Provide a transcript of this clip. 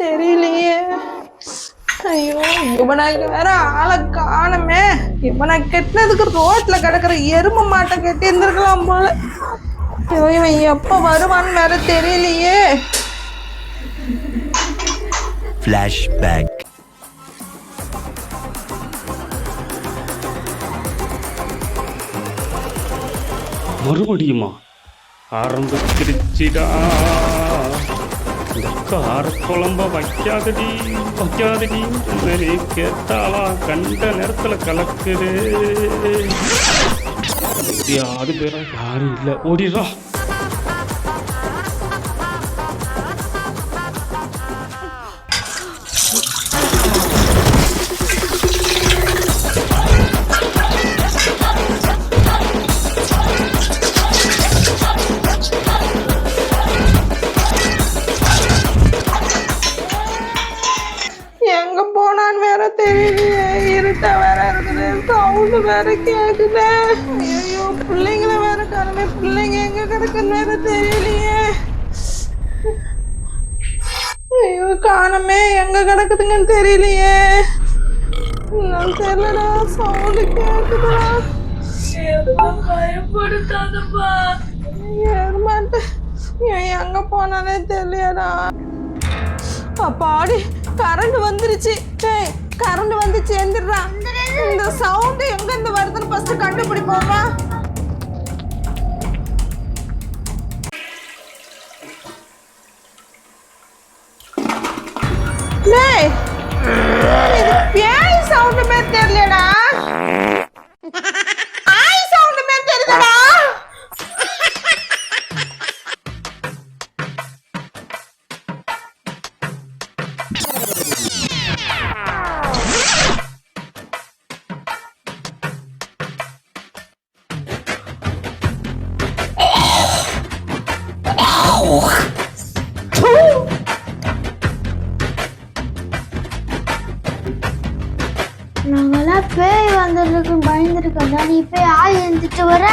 தெரியலையே. ஐயோ, இவனுக்கு வேற ஆளை காணுமே. இவனை கெட்டினதுக்கு ரோட்ல கிடக்குற எரும மாட்டை கட்டி இருந்திருக்கலாம் போல. ஐயோ, இவன் எப்ப வருவான்னு வேற தெரியலையே. Flashback. மறுபடியுமா ஆரம்பிச்சிருச்சுடா. இந்த கார குழம்ப வைக்காதடி கேட்டாலா கண்ட நேரத்துல கலக்குது. அது பேர யாரும் இல்லை, ஓடிடா. எங்க போனான்னு வேற தெரியலையே. இருட்ட வேற இருக்குது, சவுண்டு வேற கேக்குது. ஐயோ, பிள்ளைங்கள வேற காணுமே. பிள்ளைங்க எங்க கிடக்குன்னு வேற தெரியலையே. ஐயோ, காணுமே, எங்க கிடக்குதுங்கன்னு தெரியலையே. தெரியலடா, சவுண்டு கேக்குதா. பயப்படுத்தாதப்பா. ஏறமாட்டேன், எங்க போனானே தெரியலடா. அப்பாடி, கரண்ட் வந்துருச்சு. கரண்ட் வந்துச்சு, எந்திரா. இந்த சவுண்ட் எங்க இருந்து வருதுன்னு ஃபர்ஸ்ட் கண்டுபிடிப்போமா. டேய், இது பேய் சவுண்ட் மாதிரி தெரியலடா. ஆய் சவுண்ட் மாதிரி தெரியுதடா. நாங்கெல்லாம் பேய் வந்துருக்கு பயந்துருக்கா. நீ போய் ஆள் எழுந்துட்டு வர.